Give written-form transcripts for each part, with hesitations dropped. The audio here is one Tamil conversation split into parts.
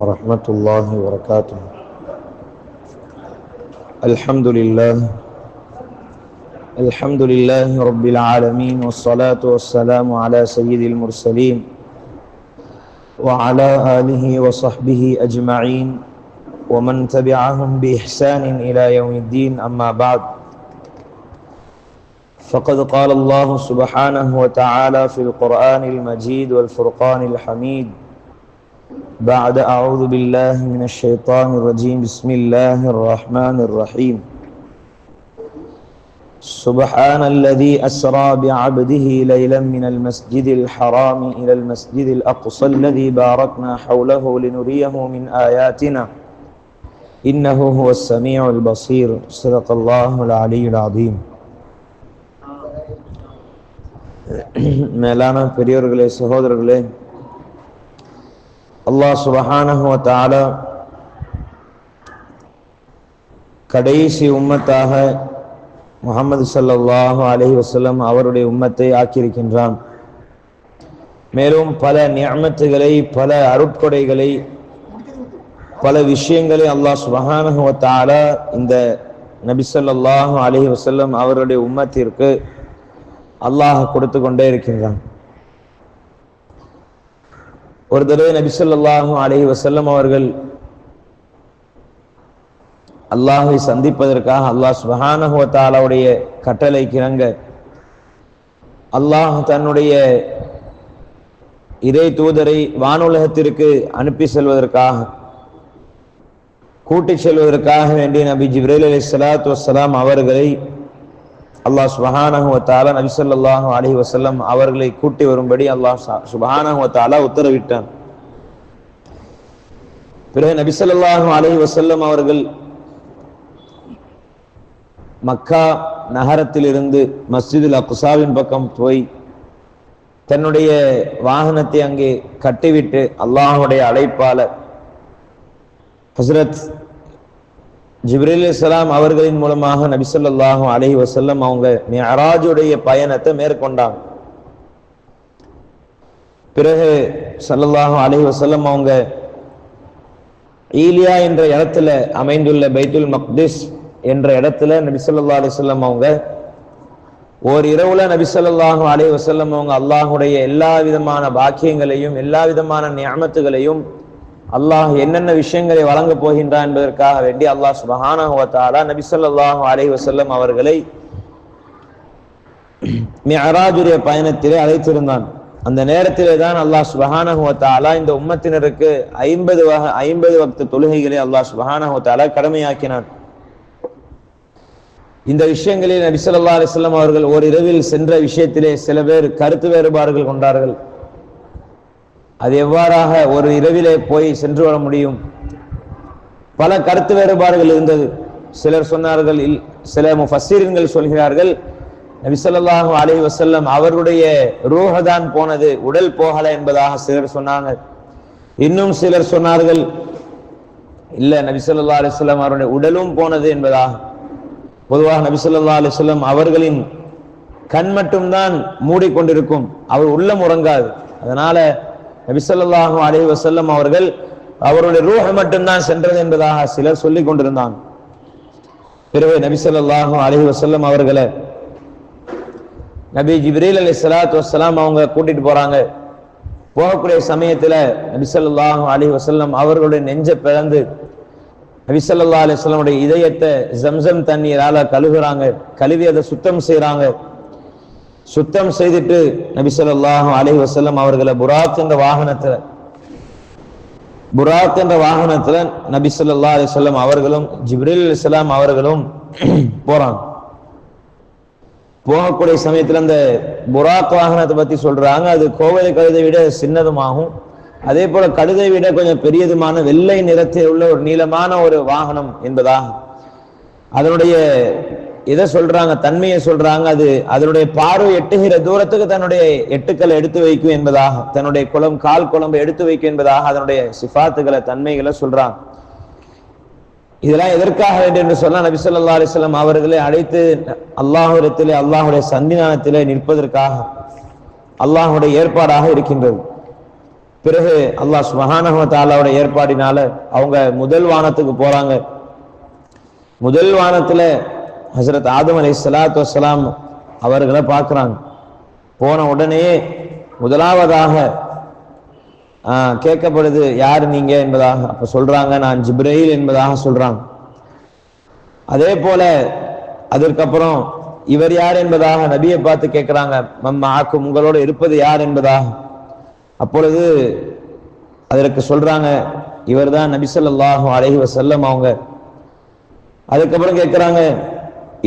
ورحمة الله وبركاته. الحمد لله رب العالمين، والصلاة والسلام على سيد المرسلين وعلى آله وصحبه أجمعين ومن تبعهم بإحسان إلى يوم الدين. أما بعد، فقد قال الله سبحانه وتعالى في القرآن المجيد والفرقان الحميد بعد أعوذ بالله من الشيطان الرجيم. بسم الله الرحمن الرحيم. سبحان الذي أسرى بعبده ليلا من المسجد الحرام إلى المسجد الأقصى الذي باركنا حوله لنريه من آياتنا إنه هو السميع البصير. صدق الله العلي العظيم. மேலான பெரியோர்களே, சகோதரர்களே, அல்லாஹ் சுப்ஹானஹு வ தஆலா கடைசி உம்மத்தாக முஹம்மது ஸல்லல்லாஹு அலைஹி வஸல்லம் அவருடைய உம்மத்தை ஆக்கியிருக்கின்றான். மேலும் பல நிஅமத்துகளை, பல அருட்கொடைகளை, பல விஷயங்களை அல்லாஹ் சுப்ஹானஹு வ தஆலா இந்த நபி ஸல்லல்லாஹு அலைஹி வஸல்லம் அவருடைய உம்மத்திற்கு அல்லாஹ் கொடுத்து கொண்டே இருக்கின்றான். ஒரு தடவை நபி ஸல்லல்லாஹு அலைஹி வஸல்லம் அவர்கள் அல்லாஹை சந்திப்பதற்காக அல்லாஹ் சுப்ஹானஹு வ தஆலாவுடைய கட்டளைக்கு இணங்க அல்லாஹ் தன்னுடைய இறை தூதரை வானுலகத்திற்கு அனுப்பி செல்வதற்காக, கூட்டிச் செல்வதற்காக வேண்டிய நபி ஜிப்ரீல் அலைஹிஸ்ஸலாத்து வஸ்ஸலாம் அவர்களை அல்லாஹ் சுப்ஹானஹு வ தஆலா நபி ஸல்லல்லாஹு அலைஹி வஸல்லம் அவர்களை கூட்டி வரும்படி அல்லாஹ் சுப்ஹானஹு வ தஆலா உத்தரவிட்டான். பிறகு நபி ஸல்லல்லாஹு அலைஹி வஸல்லம் அவர்கள் மக்கா நகரத்திலிருந்து மஸ்ஜிதுல் அக்ஸாவின் பக்கம் போய் தன்னுடைய வாகனத்தை அங்கே கட்டிவிட்டு அல்லாஹ்வுடைய அழைப்பால ஹஸ்ரத் ஜிப்ரீல் அலைஹிஸ்ஸலாம் அவர்களின் மூலமாக நபி ஸல்லல்லாஹு அலைஹி வஸல்லம் அவங்க மிஅராஜுடைய பயணத்தை மேற்கொண்டாங்க. பிறகு ஸல்லல்லாஹு அலைஹி வஸல்லம் அவங்க ஈலியா என்ற இடத்துல அமைந்துள்ள பைத்துல் மக்திஸ் என்ற இடத்துல நபி ஸல்லல்லாஹு அலைஹி வஸல்லம் அவங்க ஓர் இரவுல நபி ஸல்லல்லாஹு அலைஹி வஸல்லம் அவங்க அல்லாஹ்வுடைய எல்லா விதமான பாக்கியங்களையும், எல்லா விதமான நிஅமத்துகளையும், அல்லாஹ் என்னென்ன விஷயங்களை வழங்க போகின்றான் என்பதற்காக வேண்டி அல்லாஹ் சுப்ஹானஹு வ தஆலா நபி ஸல்லல்லாஹு அலைஹி வஸல்லம் அவர்களை மிஅராஜுடைய பயணத்திலே அழைத்திருந்தான். அந்த நேரத்திலே தான் அல்லாஹ் சுப்ஹானஹு வ தஆலா இந்த உம்மத்தினருக்கு 50 வக்த் தொழுகைகளை அல்லாஹ் சுப்ஹானஹு வ தஆலா கடமையாக்கினான். இந்த விஷயங்களில் நபி ஸல்லல்லாஹு அலைஹி வஸல்லம் அவர்கள் ஒரு இரவில் சென்ற விஷயத்திலே சில பேர் கருத்து வேறுபாடுகள் கொண்டார்கள். அது எவ்வாறாக ஒரு இரவிலே போய் சென்று வர முடியும்? பல கருத்து வேறுபாடுகள் இருந்தது. சிலர் சொன்னார்கள், சில முஃபஸ்ஸிரீன்கள் சொல்கிறார்கள், நபி ஸல்லல்லாஹு அலைஹி வஸல்லம் அவருடைய ரூஹதான் போனது, உடல் போகல என்பதாக சிலர் சொன்னாங்க. இன்னும் சிலர் சொன்னார்கள், இல்ல, நபி ஸல்லல்லாஹு அலைஹி வஸல்லம் அவருடைய உடலும் போனது என்பதாக. பொதுவாக நபி ஸல்லல்லாஹு அலைஹி வஸல்லம் அவர்களின் கண் மட்டும்தான் மூடிக்கொண்டிருக்கும், அவர் உள்ளம் உறங்காது. அதனால நபி ஸல்லல்லாஹு அலைஹி வஸல்லம் அவர்கள் அவருடைய ரூஹ் மட்டும்தான் சென்றது என்பதாக சிலர் சொல்லிக் கொண்டிருந்தாங்க. பிறகு நபி ஸல்லல்லாஹு அலைஹி வஸல்லம் அவர்களை நபி ஜிப்ரீல் அலைஹிஸ்ஸலாத்து வஸ்ஸலாம் அவங்க கூட்டிட்டு போறாங்க. போகக்கூடிய சமயத்துல நபி ஸல்லல்லாஹு அலைஹி வஸல்லம் அவர்களுடைய நெஞ்சை பிளந்து நபி ஸல்லல்லாஹு அலைஹி வஸல்லமுடைய இதயத்தை ஜம்சம் தண்ணீரால கழுகுறாங்க, கழுவி அதை சுத்தம் செய்யறாங்க. சுத்தம் செய்துட்டு நபி ஸல்லல்லாஹு அலைஹி வஸல்லம் அவர்களை புராக் என்ற வாகனத்துல நபி ஸல்லல்லாஹு அலைஹி வஸல்லம் அவர்களும் ஜிப்ரீல் அலைஹிஸ்ஸலாம் அவர்களும் போறாங்க. போகக்கூடிய சமயத்துல அந்த புராக் வாகனத்தை பத்தி சொல்றாங்க, அது கோவலை கழுதை விட சின்னதுமாகும், அதே போல கழுதை விட கொஞ்சம் பெரியதுமான வெள்ளை நிறத்தில் உள்ள ஒரு நீளமான ஒரு வாகனம் என்பதாக. அதனுடைய இதை சொல்றாங்க, தன்மையை சொல்றாங்க, அது அதனுடைய பார்வை எட்டுகிற தூரத்துக்கு தன்னுடைய எட்டுக்களை எடுத்து வைக்கும் என்பதாக, தன்னுடைய கால் குழம்பை எடுத்து வைக்கும் என்பதாக அதனுடைய சிஃபாத்துகளை, தன்மைகளை சொல்றாங்க. இதெல்லாம் எதற்காக வேண்டும் என்று சொன்னா, நபி ஸல்லல்லாஹு அலைஹி வஸல்லம் அவர்களை அழைத்து அல்லாஹ்விடத்திலே, அல்லாஹ்வுடைய சன்னிதானத்திலே நிற்பதற்காக அல்லாஹ்வுடைய ஏற்பாடாக இருக்கின்றது. பிறகு அல்லாஹ் சுப்ஹானஹு வ தஆலாவுடைய ஏற்பாடினால அவங்க முதல் வானத்துக்கு போறாங்க. முதல் வானத்துல ஹஜ்ரத் ஆதம் அலைஹிஸ்ஸலாத்து வஸ்ஸலாம் அவர்களை பார்க்குறாங்க. போன உடனே முதலாவதாக கேட்கப்படுது, யார் நீங்க என்பதாக. அப்ப சொல்றாங்க, நான் ஜிப்ரீல் என்பதாக சொல்றாங்க. அதே போல அதற்கப்புறம் இவர் யார் என்பதாக நபியை பார்த்து கேட்கிறாங்க, மம்மாக்கும் உங்களோடு இருப்பது யார் என்பதாக. அப்பொழுது அதற்கு சொல்றாங்க, இவர் தான் நபி ஸல்லல்லாஹு அலைஹி வஸல்லம் அவங்க. அதுக்கப்புறம் கேட்கிறாங்க,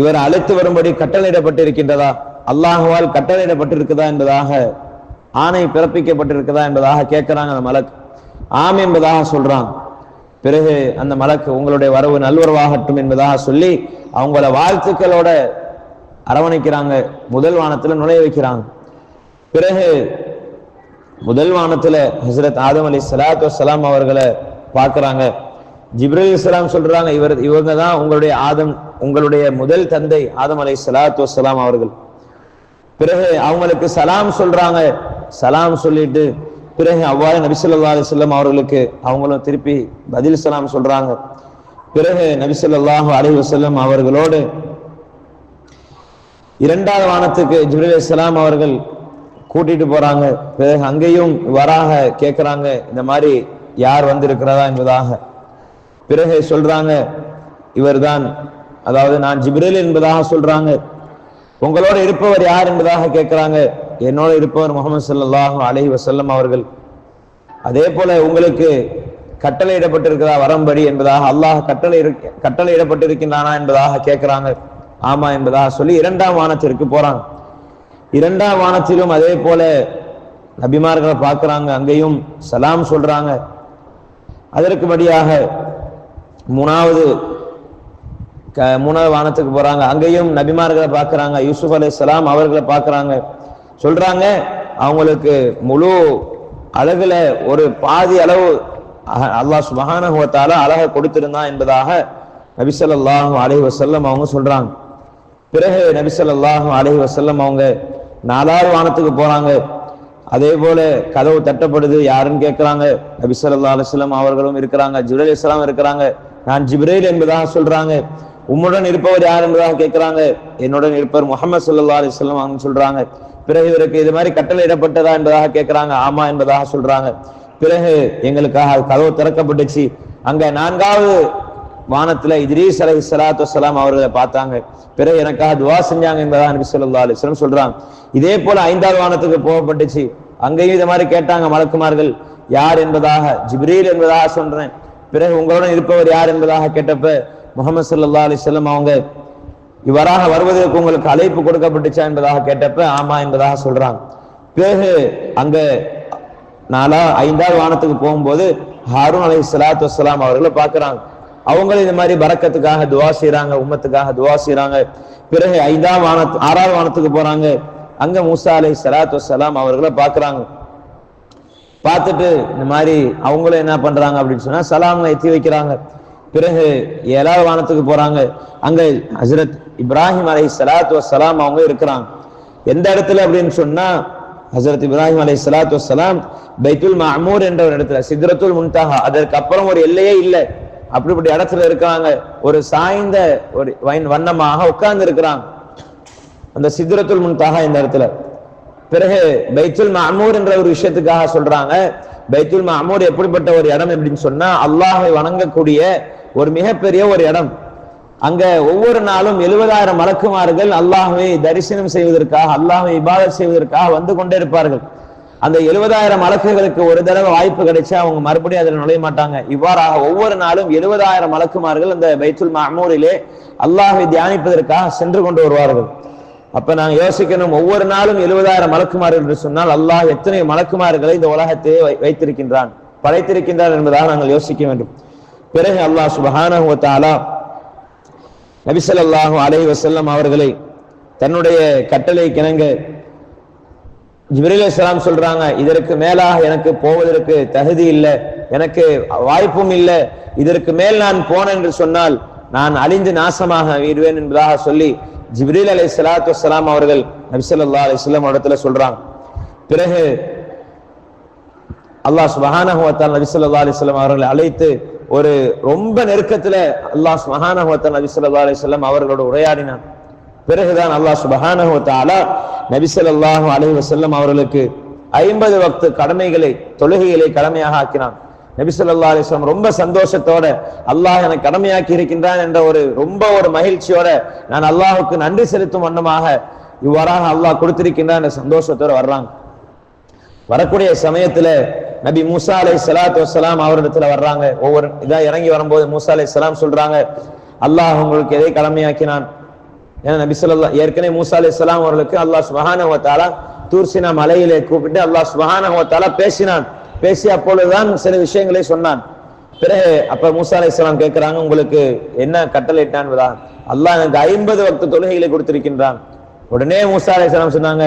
இவர் அழைத்து வரும்படி கட்டளையிடப்பட்டிருக்கின்றதா, அல்லாஹுவால் கட்டளையிடப்பட்டிருக்குதா என்பதாக, ஆணை பிறப்பிக்கப்பட்டிருக்குதா என்பதாக கேட்கிறாங்க. அந்த மலக்கு ஆம் என்பதாக சொல்றாங்க. பிறகு அந்த மலக்கு உங்களுடைய வரவு நல்வரவாகட்டும் என்பதாக சொல்லி அவங்கள வாழ்த்துக்களோட அரவணைக்கிறாங்க. முதல் வானத்துல நுழைய வைக்கிறாங்க. பிறகு முதல் வானத்துல ஹஜ்ரத் ஆதம் அலைஹிஸ்ஸலாத்து வஸ்ஸலாம் அவர்களை பார்க்கறாங்க. ஜிப்ரீல் அலைஹிஸ்ஸலாம் சொல்றாங்க, இவங்க தான் உங்களுடைய ஆதம், உங்களுடைய முதல் தந்தை ஆதம் அலைஹிஸ்ஸலாத்து வஸ்ஸலாம் அவர்கள். பிறகு அவங்களுக்கு சலாம் சொல்றாங்க. சலாம் சொல்லிட்டு பிறகு அவ்வாறு நபி ஸல்லல்லாஹு அலைஹி வஸல்லம் அவர்களுக்கு அவங்களும் திருப்பி பதில் சலாம் சொல்றாங்க. பிறகு நபி ஸல்லல்லாஹு அலைஹி வஸல்லம் அவர்களோடு இரண்டாவது வானத்துக்கு ஜிப்ரீல் அலைஹிஸ்ஸலாம் அவர்கள் கூட்டிட்டு போறாங்க. பிறகு அங்கேயும் வராக கேட்கிறாங்க, இந்த மாதிரி யார் வந்திருக்கிறதா என்பதாக. பிறகு சொல்றாங்க, இவர்தான், அதாவது நான் ஜிப்ரீல் என்பதாக சொல்றாங்க. உங்களோட இருப்பவர் யார் என்பதாக கேட்கிறாங்க. என்னோட இருப்பவர் முஹம்மது ஸல்லல்லாஹு அலைஹி வஸல்லம் அவர்கள். அதே போல உங்களுக்கு கட்டளையிடப்பட்டிருக்கிறதா வரம்படி என்பதாக, அல்லாஹ் கட்டளையிடப்பட்டிருக்கின்றானா என்பதாக கேட்கிறாங்க. ஆமா என்பதாக சொல்லி இரண்டாம் வானத்திற்கு போறாங்க. இரண்டாம் வானத்திலும் அதே போல நபிமார்களை பார்க்கிறாங்க. அங்கேயும் சலாம் சொல்றாங்க. அதற்கு படியாக மூணாவது வானத்துக்கு போறாங்க. அங்கேயும் நபிமார்களை பார்க்கிறாங்க. யூசுப் அலைஹிஸ்ஸலாம் அவர்களை பார்க்கிறாங்க. சொல்றாங்க, அவங்களுக்கு முழு அழகுல ஒரு பாதி அளவு அல்லாஹ் சுப்ஹானஹு வ தஆலா அழகை கொடுத்திருந்தான் என்பதாக நபி ஸல்லல்லாஹு அலைஹி வஸல்லம் அவங்க சொல்றாங்க. பிறகு நபி ஸல்லல்லாஹு அலைஹி வஸல்லம் அவங்க நாலாவது வானத்துக்கு போறாங்க. அதே போல கதவு தட்டப்படுது. யாருன்னு கேட்கிறாங்க. நபி ஸல்லல்லாஹு அலைஹி வஸல்லம் அவர்களும் இருக்கிறாங்க, ஜிப்ரீல் அலைஹிஸ்ஸலாம் இருக்கிறாங்க. நான் ஜிப்ரீல் என்பதாக சொல்றாங்க. உம்முடன் இருப்பவர் யார் என்பதாக கேட்கிறாங்க. என்னுடன் இருப்பவர் முஹம்மது ஸல்லல்லாஹு அலைஹி வஸல்லம் அவங்க சொல்றாங்க. பிறகு இவருக்கு இது மாதிரி கட்டளை இடப்பட்டதா என்பதாக கேட்கிறாங்க. ஆமா என்பதாக சொல்றாங்க. பிறகு எங்களுக்காக கதவு திறக்கப்பட்டுச்சு. அங்க நான்காவது வானத்துல இத்ரீஸ் அலைஹிஸ்ஸலாத்து வஸ்ஸலாம் அவர்களை பார்த்தாங்க. பிறகு எனக்காக துவா செஞ்சாங்க என்பதாக நபி ஸல்லல்லாஹு அலைஹி வஸல்லம் சொல்றாங்க. இதே போல ஐந்தாவது வானத்துக்கு போகப்பட்டுச்சு. அங்கேயும் இது மாதிரி கேட்டாங்க மலக்குமார்கள், யார் என்பதாக. ஜிப்ரீல் என்பதாக சொல்றேன். பிறகு உங்களுடன் இருப்பவர் யார் என்பதாக கேட்டப்ப முஹம்மது ஸல்லல்லாஹு அலைஹி வஸல்லம் அவங்க, இவராக வருவதற்கு உங்களுக்கு அழைப்பு கொடுக்கப்பட்டுச்சா என்பதாக கேட்டப்ப ஆமா என்பதாக சொல்றாங்க. பிறகு அங்க ஐந்தாவது வானத்துக்கு போகும்போது ஹாரூன் அலைஹிஸ்ஸலாத்து வஸ்ஸலாம் அவர்களை பார்க்கிறாங்க. அவங்களும் இந்த மாதிரி பரக்கத்துக்காக துவா செய்யறாங்க, உம்மத்துக்காக துவா செய்யறாங்க. பிறகு ஆறாவது வானத்துக்கு போறாங்க. அங்க மூசா அலைஹிஸ்ஸலாத்து வஸ்ஸலாம் அவர்களை பார்க்கிறாங்க. பார்த்துட்டு இந்த மாதிரி அவங்களும் என்ன பண்றாங்க அப்படின்னு சொன்னா சலாம் எத்தி வைக்கிறாங்க. பிறகு ஏழாவது வானத்துக்கு போறாங்க. அங்க ஹஜ்ரத் இப்ராஹிம் அலைஹிஸ்ஸலாத்து வஸ்ஸலாம் அவங்க இருக்கிறாங்க. எந்த இடத்துல அப்படின்னு சொன்னா ஹஜ்ரத் இப்ராஹிம் அலைஹிஸ்ஸலாத்து வஸ்ஸலாம் பைத்துல் மஅமூர் என்ற ஒரு இடத்துல, சித்ரத்துல் முன்தஹா, அதற்கு அப்புறம் ஒரு எல்லையே இல்லை, அப்படிப்பட்ட இடத்துல இருக்கிறாங்க. ஒரு சாய்ந்த ஒரு வண்ணமாக உட்கார்ந்து இருக்கிறாங்க அந்த சித்ரத்துல் முன்தஹா இந்த இடத்துல. பிறகு பைத்துல் மஅமூர் என்ற ஒரு விஷயத்துக்காக சொல்றாங்க. பைத்துல் மஅமூர் எப்படிப்பட்ட ஒரு இடம் அப்படின்னு சொன்னா அல்லாஹை வணங்கக்கூடிய ஒரு மிகப்பெரிய ஒரு இடம். அங்க ஒவ்வொரு நாளும் 70,000 மலக்குமார்கள் அல்லாஹ்வை தரிசனம் செய்வதற்காக, அல்லாஹ்வை இபாதத் செய்வதற்காக வந்து கொண்டே இருப்பார்கள். அந்த 70,000 மலக்குகளுக்கு ஒரு தடவை வாய்ப்பு கிடைச்சா அவங்க மறுபடியும் அதில் நுழைய மாட்டாங்க. இவ்வாறாக ஒவ்வொரு நாளும் 70,000 மலக்குமார்கள் அந்த பைத்துல் மஅமூரிலே அல்லாஹ்வை தியானிப்பதற்காக சென்று கொண்டு வருவார்கள். அப்ப நாங்க யோசிக்கணும், ஒவ்வொரு நாளும் 70,000 மலக்குமார்கள் என்று சொன்னால் அல்லாஹ் எத்தனை மலக்குமார்களை இந்த உலகத்தை வைத்திருக்கின்றான், படைத்திருக்கின்றான் என்பதாக நாங்கள் யோசிக்க வேண்டும். பிறகு அல்லாஹ் சுப்ஹானஹு வ தஆலா நபி ஸல்லல்லாஹு அலைஹி வஸல்லம் அவர்களை தன்னுடைய கட்டளை கிணங்க ஜிப்ரீல் அலைஹிஸ்ஸலாம் சொல்றாங்க, இதற்கு மேலாக எனக்கு போவதற்கு தகுதி இல்லை, எனக்கு வாய்ப்பும் இல்லை, இதற்கு மேல் நான் போனேன் என்று சொன்னால் நான் அழிந்து நாசமாக வீடுவேன் என்பதாக சொல்லி ஜிப்ரீல் அலைஹிஸ்ஸலாத்து வஸ்ஸலாம் அவர்கள் நபி ஸல்லல்லாஹு அலைஹி வஸல்லம் இடத்துல சொல்றாங்க. பிறகு அல்லாஹ் சுப்ஹானஹு வ தஆலா நபி ஸல்லல்லாஹு அலைஹி வஸல்லம் அவர்களை அழைத்து ஒரு ரொம்ப நெருக்கத்துல அல்லாஹ் சுப்ஹானஹு வ தஆலா நபி ஸல்லல்லாஹு அலைஹி வஸல்லம் அவர்களோடு உரையாடினான். பிறகுதான் அல்லாஹ் சுப்ஹானஹு வ தஆலா நபி ஸல்லல்லாஹு அலைஹி வஸல்லம் அவர்களுக்கு 50 வக்து கடமைகளை தொழுகைகளை கடமையாக ஆக்கினான். நபி ஸல்லல்லாஹு அலைஹி வஸல்லம் ரொம்ப சந்தோஷத்தோட அல்லாஹ் எனக்கு கடமையாக்கி இருக்கின்றான் என்ற ரொம்ப ஒரு மகிழ்ச்சியோட நான் அல்லாஹ்வுக்கு நன்றி செலுத்தும் வண்ணமாக இவ்வாறாக அல்லாஹ் கொடுத்திருக்கின்றான் என்ற சந்தோஷத்தோட வர்றாங்க. வரக்கூடிய சமயத்துல நபி மூசா அலைஹிஸ்ஸலாத்து வஸ்ஸலாம் அவரிடத்துல வர்றாங்க. ஒவ்வொரு இதா இறங்கி வரும்போது மூசா அலைஹிஸ்ஸலாம் சொல்றாங்க, அல்லாஹ் உங்களுக்கு எதை கடமையாக்கினான்? ஏன்னா நபி ஸல்லல்லாஹு ஏற்கனவே மூசா அலைஹிஸ்ஸலாம் அவர்களுக்கு அல்லாஹ் சுப்ஹானஹு வ தஆலா தூர்சினா மலையிலே கூப்பிட்டு அல்லாஹ் சுப்ஹானஹு வ தஆலா பேசினான். பேசி அப்பொழுதுதான் சில விஷயங்களை சொன்னான். பிறகு அப்ப மூசா அலைஹிஸ்ஸலாம் கேட்கிறாங்க, உங்களுக்கு என்ன கட்டளையிட்டான்? அல்லாஹ் எனக்கு 50 வக்து தொழுகைகளை கொடுத்திருக்கின்றான். உடனே மூசா அலைஹிஸ்ஸலாம் சொன்னாங்க,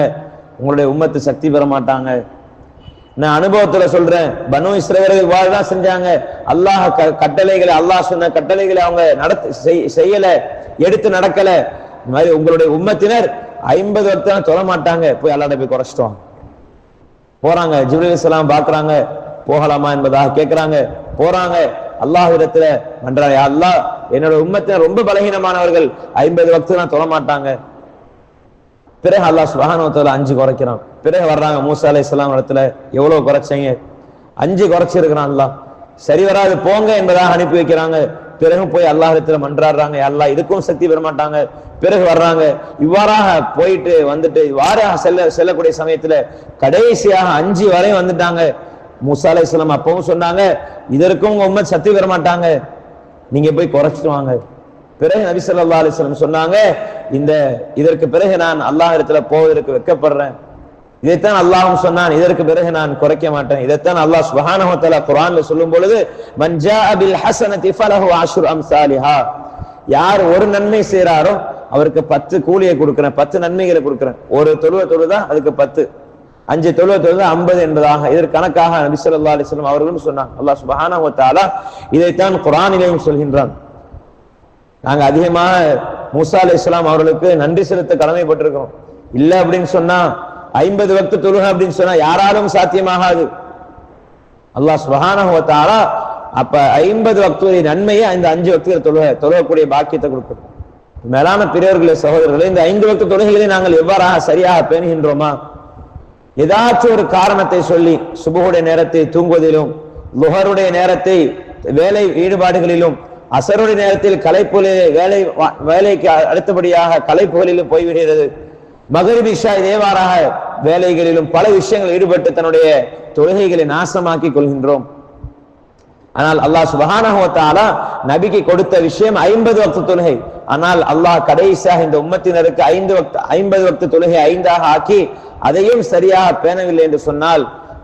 உங்களுடைய உம்மத்து சக்தி பெற மாட்டாங்க. நான் அனுபவத்துல சொல்றேன், பனு இஸ்ரவேலர்கள் வாழ்தான் செஞ்சாங்க. அல்லாஹ் கட்டளைகளை அல்லாஹ் சொன்ன கட்டளைகளை அவங்க செய்யல, எடுத்து நடக்கல. இந்த மாதிரி உங்களுடைய உம்மத்தினர் 50 வக்து தொழ மாட்டாங்க. போய் அல்லாஹ்ட்ட போய் குறைச்சிட்டோம். போறாங்க, ஜிப்ரீல் அலைஹிஸ்ஸலாம் பாக்குறாங்க, போகலாமா என்பதாக கேட்கிறாங்க. போறாங்க, அல்லாஹ் இடத்துல பண்றாங்க, யா அல்லாஹ் என்னோட உம்மத்தினர் ரொம்ப பலகீனமானவர்கள், 50 வக்து தொழ மாட்டாங்க. பிறகு அல்லாஹ் சுப்ஹானஹு வ தஆலா 5 குறைக்கிறான். பிறகு வர்றாங்க மூசா அலைஹிஸ்ஸலாம் இடத்துல, எவ்வளவு குறைச்சீங்க? 5 குறைச்சிருக்கிறான். அல்லாஹ் சரி வராது போங்க என்பதாக அனுப்பி வைக்கிறாங்க. பிறகு போய் அல்லாஹ் இடத்துல மன்றாடுறாங்க, அல்லாஹ் இதுக்கும் சக்தி பெற மாட்டாங்க. பிறகு வர்றாங்க, இவ்வாறாக போயிட்டு வந்துட்டு இவ்வாறாக செல்லக்கூடிய சமயத்துல கடைசியாக 5 வரை வந்துட்டாங்க. மூசா அலைஹிஸ்ஸலாம் அப்பவும் சொன்னாங்க, இதற்கும் உங்க உம்மத் சக்தி பெற மாட்டாங்க, நீங்க போய் குறைச்சிட்டு வாங்க. பிறகு நபி ஸல்லல்லாஹு அலைஹி வஸல்லம் சொன்னாங்க, இதற்கு பிறகு நான் அல்லாஹ் இடத்துல போவதற்கு வெட்கப்படுறேன். இதைத்தான் அல்லாஹ்வும் சொன்னான், இதற்கு பிறகு நான் குறைக்க மாட்டேன். இதைத்தான் அல்லாஹ் சுப்ஹானஹு வ தஆலா குர்ஆன்ல சொல்லும் பொழுது, மன் ஜாஅ பில் ஹஸனதி ஃபலஹு அஷ்ரு அம்சாலிஹா, யார் ஒரு நன்மை செய்றாரோ அவருக்கு 10 கூலியை கொடுக்கிறேன், 10 நன்மைகளை கொடுக்கிறேன். ஒரு தொழுதா அதுக்கு 10, 5 தொழுதா 50 என்பதாக இதற்கு கணக்காக நபி ஸல்லல்லாஹு அலைஹி வஸல்லம் அவர்களும் சொன்னாங்க. அல்லாஹ் சுப்ஹானஹு வ தஆலா இதைத்தான் குர்ஆனிலேயும் சொல்கின்றான். நாங்க அதிகமாக மூசா அலைஹிஸ்ஸலாம் அவர்களுக்கு நன்றி செலுத்த கடமைப்பட்டிருக்கிறோம். இல்ல அப்படின்னு சொன்னா 50 வக்து தொழுகை அப்படின்னு சொன்னா யாராலும் சாத்தியமாகாது. அல்லாஹ் சுப்ஹானஹு வ தஆலா அப்ப 50 வக்துடைய நன்மையை இந்த 5 வக்துகள் தொழுகக்கூடிய பாக்கியத்தை கொடுக்கணும். மேலான பெரியவர்களே சகோதரர்களே, இந்த 5 வக்து தொழுகைகளை நாங்கள் எவ்வாறாக சரியாக பேணுகின்றோமா? ஏதாச்சும் ஒரு காரணத்தை சொல்லி சுபஹுடைய நேரத்தை தூங்குவதிலும், லுஹருடைய நேரத்தை வேலை ஈடுபாடுகளிலும், அசருடைய நேரத்தில் வேலைக்கு அடுத்தபடியாக கலைப்புகளிலும் போய்விடுகிறது. மகரிப் இஷா இதேவாறாக வேலைகளிலும் பல விஷயங்கள் ஈடுபட்டு தன்னுடைய தொழுகைகளை நாசமாக்கி கொள்கின்றோம். ஆனால் அல்லாஹ் சுப்ஹானஹு வ தஆலா நபிக்கு கொடுத்த விஷயம் 50 வக்து தொழுகை. ஆனால் அல்லாஹ் கடைசியாக இந்த உம்மத்தினருக்கு 50 வக்து தொழுகை 5ஆக ஆக்கி அதையும் சரியாக பேணவில்லை என்று சொன்னால்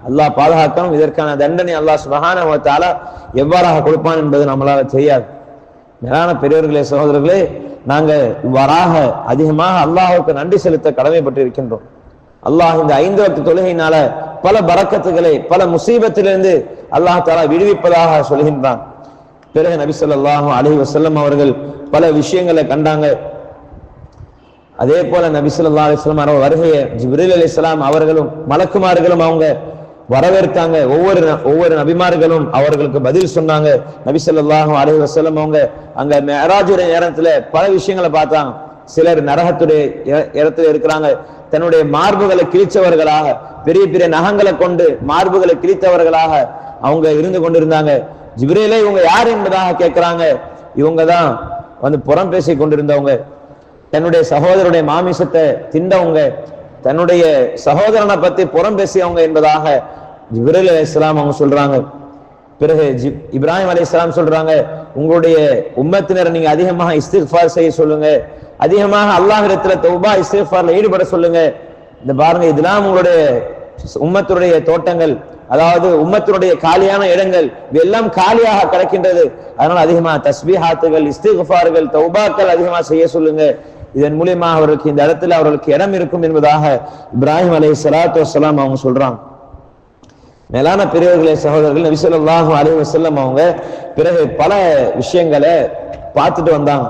அல்லாஹ் பாதுகாக்கணும். இதற்கான தண்டனை அல்லாஹ் சுப்ஹானஹு வ தஆலா எவ்வாறாக கொடுப்பான் என்பது நம்மளால தெரியாது. மேலான பெரியவர்களே சகோதரர்களே, நாங்க இவ்வாறாக அதிகமாக அல்லாஹ்வுக்கு நன்றி செலுத்த கடமைப்பட்டிருக்கின்றோம். அல்லாஹ் இந்த 5 வக்து தொழுகையினால பல பரக்கத்துகளை பல முசீபத்திலிருந்து அல்லாஹ் தஆலா விடுவிப்பதாக சொல்கின்றான். பிறகு நபி ஸல்லல்லாஹு அலைஹி வஸல்லம் அவர்கள் பல விஷயங்களை கண்டாங்க. அதே போல நபி ஸல்லல்லாஹு அலைஹி வஸல்லம் அவர்கள் வருகையை ஜிப்ரீல் அலைஹிஸ்ஸலாம் அவர்களும் மலக்குமார்களும் அவங்க வரவேற்காங்க. ஒவ்வொரு நபிமார்களும் அவர்களுக்கு பதில் சொன்னாங்க. நபி ஸல்லல்லாஹு அலைஹி வஸல்லம் அவங்க அங்க மிஅராஜுடைய நேரத்துல பல விஷயங்களை பார்த்தாங்க. சிலர் நரகத்துடைய இடத்துல இருக்கிறாங்க, தன்னுடைய மார்புகளை கிழிச்சவர்களாக, பெரிய பெரிய நகங்களை கொண்டு மார்புகளை கிழித்தவர்களாக அவங்க இருந்து கொண்டிருந்தாங்க. ஜிப்ரீலே இவங்க யார் என்பதாக கேட்கிறாங்க. இவங்க தான் வந்து புறம் பேசி கொண்டிருந்தவங்க, தன்னுடைய சகோதரருடைய மாமிசத்தை திண்டவங்க, தன்னுடைய சகோதரனை பத்தி புறம் பேசியவங்க என்பதாக ஜிப்ரீல் அலைஹிஸ்ஸலாம் அவங்க சொல்றாங்க. பிறகு இப்ராஹிம் அலைஹிஸ்ஸலாம் சொல்றாங்க, உங்களுடைய உம்மத்தினரை நீங்க அதிகமாக இஸ்திக்ஃபார் செய்ய சொல்லுங்க, அதிகமாக அல்லாஹ்விடத்துல தௌபா இஸ்திக்ஃபார்ல ஈடுபட சொல்லுங்க. இந்த பாருங்க, இதெல்லாம் உங்களுடைய உம்மத்துடைய தோட்டங்கள், அதாவது உம்மத்துடைய காலியான இடங்கள் எல்லாம் காலியாக கிடக்கின்றது. அதனால அதிகமாக தஸ்பீஹாத்துகள் இஸ்திக்ஃபார்கள் தௌபாக்கள் அதிகமாக செய்ய சொல்லுங்க. இதன் மூலியமாக அவர்களுக்கு இந்த இடத்துல அவர்களுக்கு இடம் இருக்கும் என்பதாக இப்ராஹிம் அலைஹிஸ்ஸலாத்து வஸ்ஸலாம் அவங்க சொல்றாங்க. மேலான பெரியவர்களே சகோதரர்கள், நபி ஸல்லல்லாஹு அலைஹி வஸல்லம் அவங்க பிறகு பல விஷயங்களை பார்த்துட்டு வந்தாங்க.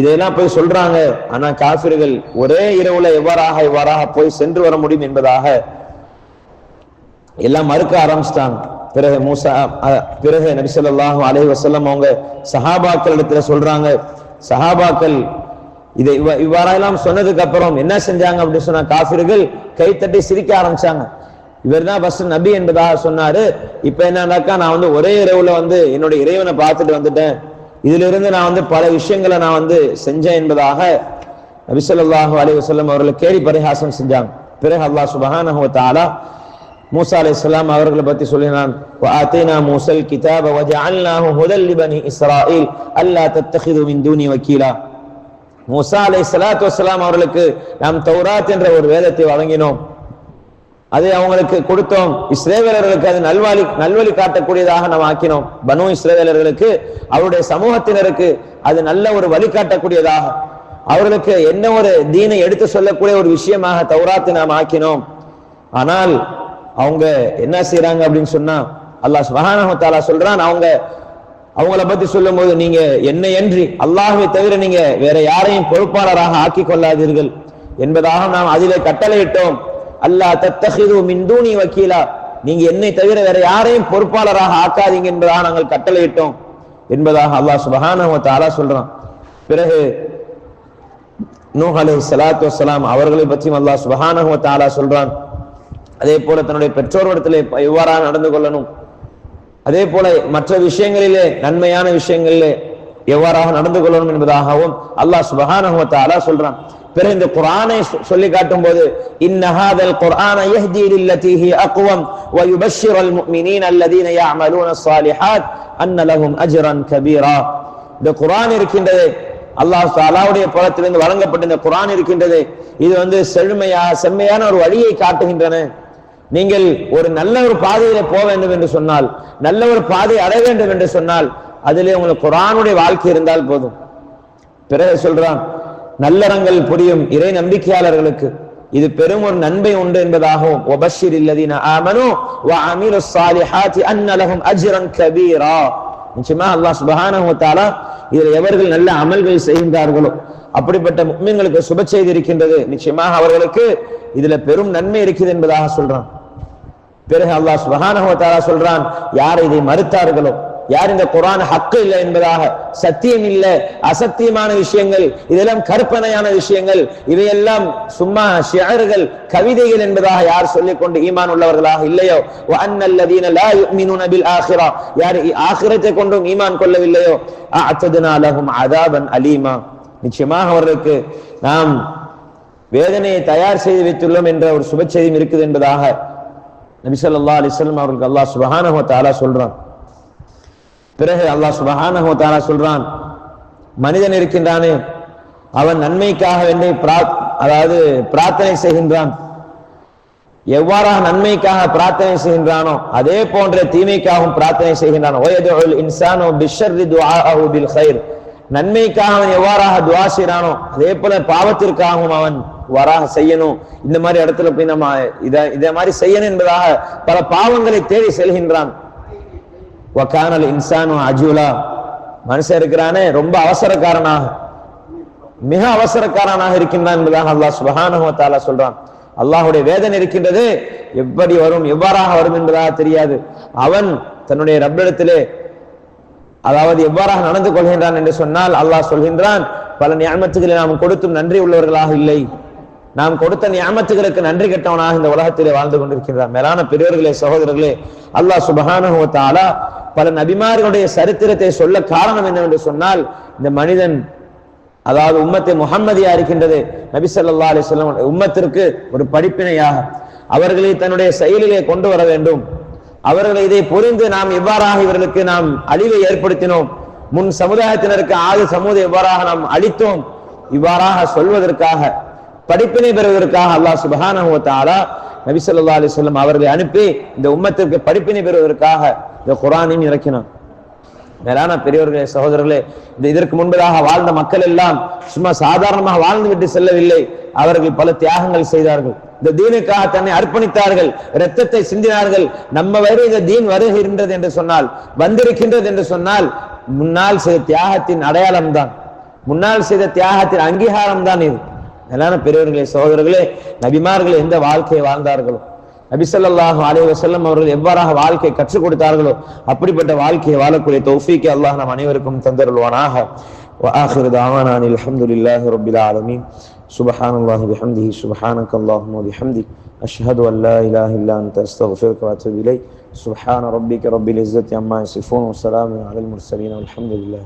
இதையெல்லாம் போய் சொல்றாங்க. ஆனா காஃபிர்கள் ஒரே இரவுல இவ்வாறாக போய் சென்று வர முடியும் என்பதாக எல்லாம் மறுக்க ஆரம்பிச்சிட்டாங்க. பிறகு பிறகு நபி ஸல்லல்லாஹு அலைஹி வஸல்லம் அவங்க சஹாபாக்கள் இடத்துல சொல்றாங்க, சஹாபாக்கள் இதை இவ்வாறெல்லாம் சொன்னதுக்கு அப்புறம் என்ன செஞ்சாங்க அப்படின்னு சொன்னா, காஃபிர்கள் கைத்தட்டி சிரிக்க ஆரம்பிச்சாங்க. இவர் தான் ஃபர்ஸ்ட் நபி என்பதாக சொன்னாரு. இப்ப என்னன்னாக்கா, நான் ஒரே இரவுல என்னுடைய இறைவனை பார்த்துட்டு வந்துட்டேன், இதுல இருந்து நான் பல விஷயங்களை நான் செஞ்சேன் என்பதாக நபி ஸல்லல்லாஹு அலைஹி வஸல்லம் அவர்களை கேலி பரிகாசம் செஞ்சாங்க. பிறகு அல்லாஹ் சுப்ஹானஹு வ தஆலா மூசா அலைஹிஸ்ஸலாம் அவர்களை பத்தி சொல்லினான், வஆதைனா மூஸல் கிதாப வஜஅல்னாஹு ஹுதல் லிபனி இஸ்ராயீல் அல்லா தத்தகிது மின் தூனி வக்கீலா. மூசா அலைஹிஸ்ஸலாத்து வஸ்ஸலாம் அவர்களுக்கு நாம் தௌராத் என்ற ஒரு வேதத்தை வழங்கினோம், அதை அவங்களுக்கு கொடுத்தோம். இஸ்ரவேலர்களுக்கு அது நல்வழி காட்டக்கூடியதாக நாம் ஆக்கினோம். பனு இஸ்ரவேலர்களுக்கு அவருடைய சமூகத்தினருக்கு அது நல்ல ஒரு வழிகாட்டக்கூடியதாக, அவர்களுக்கு என்ன ஒரு தீனை எடுத்து சொல்லக்கூடிய ஒரு விஷயமாக தௌராத்தை நாம் ஆக்கினோம். ஆனால் அவங்க என்ன செய்யறாங்க அப்படின்னு சொன்னா, அல்லாஹ் சுப்ஹானஹு வ தஆலா சொல்றான், அவங்கள பத்தி சொல்லும் போது, நீங்க என்னையன்றி அல்லாஹ்வை தவிர நீங்க வேற யாரையும் பொறுப்பாளராக ஆக்கி கொள்ளாதீர்கள் என்பதாக நாம் அதிலே கட்டளையிட்டோம். அல்லா தத்தகிது மின் தூனி வக்கீலா, நீங்க என்னை தவிர வேற யாரையும் பொறுப்பாளராக ஆக்காதீங்க என்பதாக நாங்கள் கட்டளையிட்டோம் என்பதாக அல்லாஹ் சுப்ஹானஹு வ தஆலா சொல்றான். பிறகு நூஹ் அலைஹிஸ்ஸலாத்து வஸ்ஸலாம் அவர்களை பற்றியும் அல்லாஹ் சுப்ஹானஹு வ தஆலா சொல்றான். அதே போல தன்னுடைய பெற்றோரிடத்திலே எவ்வாறாக நடந்து கொள்ளணும், அதே போல மற்ற விஷயங்களிலே நன்மையான விஷயங்களிலே எவ்வாறாக நடந்து கொள்ளணும் என்பதாகவும் அல்லாஹ் சுப்ஹானஹு வ தஆலா சொல்றான். பிறகு இந்த குர்ஆனை சொல்லி காட்டும் போது, இன்ன ஹாதல் குர்ஆன யஹ்தி லில்லதி ஹி அக்வம் வ யுபஷ்ஷிருல் முஃமினீன அல்லதீன யஅமலூன ஸாலிஹாத் அன்ன லஹும் அஜ்ரன் கபீரா. இந்த குர்ஆன் இருக்கின்றது, அல்லாஹ் தஆலாவுடைய புறத்திலிருந்து வழங்கப்பட்ட இந்த குர்ஆன் இருக்கின்றது, இது செம்மையான ஒரு வழியை காட்டுகின்றன. நீங்கள் ஒரு நல்ல ஒரு பாதையில போக வேண்டும் என்று சொன்னால், நல்ல ஒரு பாதை அடைய வேண்டும் என்று சொன்னால், அதிலே உங்களுக்கு குர்ஆனுடைய வாழ்க்கை இருந்தால் போதும். பிறகு சொல்றான், நல்லறங்கள் புரியும் இறை நம்பிக்கையாளர்களுக்கு இது பெரும் ஒரு நன்மை உண்டு என்பதாகவும், வபஷ்ஷிரில் லதீன ஆமனூ வ அமிலுஸ் ஸாலிஹாத்தி அன்ன லஹும் அஜ்ரன் கபீரா. நிச்சயமா அல்லாஹ் சுப்ஹானஹு வ தஆலா இதில் எவர்கள் நல்ல அமல்கள் செய்கின்றார்களோ அப்படிப்பட்ட முஃமின்களுக்கு சுப செய்தி இருக்கின்றது, நிச்சயமாக அவர்களுக்கு இதுல பெரும் நன்மை இருக்குது என்பதாக சொல்றான். பிறகு அல்லாஹ் சுப்ஹானஹு வ தஆலா சொல்றான், யார் இதை மறுத்தார்களோ, யார் இந்த குர்ஆன் ஹக்கு இல்லை என்பதாக, சத்தியம் இல்லை, அசத்தியமான விஷயங்கள், இதெல்லாம் கற்பனையான விஷயங்கள், இவையெல்லாம் சும்மா ஷிஅர்கள், கவிதைகள் என்பதாக யார் சொல்லிக்கொண்டு ஈமான் உள்ளவர்களாக இல்லையோ, வ அன்னல்லதீன லா யுமினூன பில் ஆখিরা, யார் ஆখিরাத்தை கொண்டும் ஈமான் கொள்ளவில்லையோ, அஅதனா லஹும் அஸாபன் அலீமா, நிச்சயமாக அவர்களுக்கு நாம் வேதனையை தயார் செய்து வைத்துள்ளோம் என்ற ஒரு சுப செய்தியும் இருக்குது என்பதாக நபி ஸல்லல்லாஹு அலைஹி வஸல்லம் அவர்களுக்கு அல்லாஹ் சுப்ஹானஹு வ தஆலா சொல்றான். பிறகு அல்லாஹ் சுப்ஹானஹு வ தஆலா சொல்றான், மனிதன் இருக்கின்றானே அவன் நன்மைக்காக வேண்டி பிரார்த்தனை செய்கின்றான். எவ்வாறாக நன்மைக்காக பிரார்த்தனை செய்கின்றானோ அதே போன்ற தீமைக்காகவும் பிரார்த்தனை செய்கின்றான். வயதுல் இன்சானு பிஷ்ஷர்ரி துஆஅஹு பில் கைர், நன்மைக்காக அவன் எவ்வாறாக துஆ செய்றானோ அதே போல பாவத்திற்காகவும் அவன் வராக செய்யணும். இந்த மாதிரி இடத்துல போய் நம்ம இதே மாதிரி செய்யணும் என்பதாக பல பாவங்களை தேடி செல்கின்றான். வகானல் இன்சானு அஜூலா, மனுஷன் இருக்கிறானே ரொம்ப அவசரக்காரனாக, மிக அவசரக்காரனாக இருக்கின்றான் என்பதாக அல்லாஹ் சுப்ஹானஹு வ தஆலா சொல்றான். அல்லாஹ்வுடைய வேதனை இருக்கின்றது, எப்படி வரும் எவ்வாறாக வரும் என்பதாக தெரியாது. அவன் தன்னுடைய ரப்பிடத்திலே எவ்வாறாக நடந்து கொள்கின்றான் என்று சொன்னால், அல்லாஹ் சொல்கின்றான், பல நிஅமத்துகளை நாம் கொடுத்தும் நன்றி உள்ளவர்களாக இல்லை, நாம் கொடுத்த நிஅமத்துகளுக்கு நன்றி கெட்டவனாக இந்த உலகத்திலே வாழ்ந்து கொண்டிருக்கின்றான். மேலான பெரியவர்களே, சகோதரர்களே, அல்லாஹ் சுப்ஹானஹு வ தஆலா பல நபிமார்களுடைய சரித்திரத்தை சொல்ல காரணம் என்னவென்று சொன்னால், இந்த மனிதன் உம்மத்தை முஹம்மதியா இருக்கின்றது, நபி ஸல்லல்லாஹு அலைஹி வஸல்லம் உம்மத்திற்கு ஒரு படிப்பினையாக அவர்களை தன்னுடைய செயலிலே கொண்டு வர வேண்டும். அவர்களை இதை புரிந்து நாம் எவ்வாறாக இவர்களுக்கு நாம் அழிவை ஏற்படுத்தினோம், முன் சமுதாயத்தினருக்கு ஆதி சமூகம் எவ்வாறாக நாம் அழித்தோம், இவ்வாறாக சொல்வதற்காக, படிப்பினை பெறுவதற்காக அல்லாஹ் சுப்ஹானஹு வ தஆலா நபி ஸல்லல்லாஹு அலைஹி வஸல்லம் அவர்களை அனுப்பி இந்த உம்மத்திற்கு படிப்பினை பெறுவதற்காக இந்த குர்ஆனையும் இறக்கினான். மேலான பெரியவர்களே, சகோதரர்களே, இதற்கு முன்பதாக வாழ்ந்த மக்கள் எல்லாம் சும்மா சாதாரணமாக வாழ்ந்து விட்டு செல்லவில்லை, அவர்கள் பல தியாகங்கள் செய்தார்கள், இந்த தீனுக்காக தன்னை அர்ப்பணித்தார்கள், இரத்தத்தை சிந்தினார்கள். நம்ம வரை இந்த தீன் வருகின்றது என்று சொன்னால், வந்திருக்கின்றது என்று சொன்னால், முன்னால் செய்த தியாகத்தின் அடையாளம் தான், முன்னால் செய்த தியாகத்தின் அங்கீகாரம் தான் இது. மேலான பெரியவர்களே, சகோதரர்களே, நபிமார்கள் எந்த வாழ்க்கையை வாழ்ந்தார்களோ நபி ஸல்லல்லாஹு அலைஹி வஸல்லம் அவர்கள் எவ்வாறாக வாழ்க்கை கற்றுக் கொடுத்தார்களோ அப்படிப்பட்ட வாழ்க்கையை வாழக்கூடிய தௌஃபீக்கை அல்லாஹ் நம் அனைவருக்கும் தந்தருள்வானாக. وآخر دعوانا أن الحمد لله رب العالمين. سبحان الله بحمده سبحانك اللهم وبحمدك أشهد أن لا إله إلا أنت أستغفرك وأتوب إليك. سبحان ربك رب العزة عما يصفون وسلام على المرسلين والحمد لله.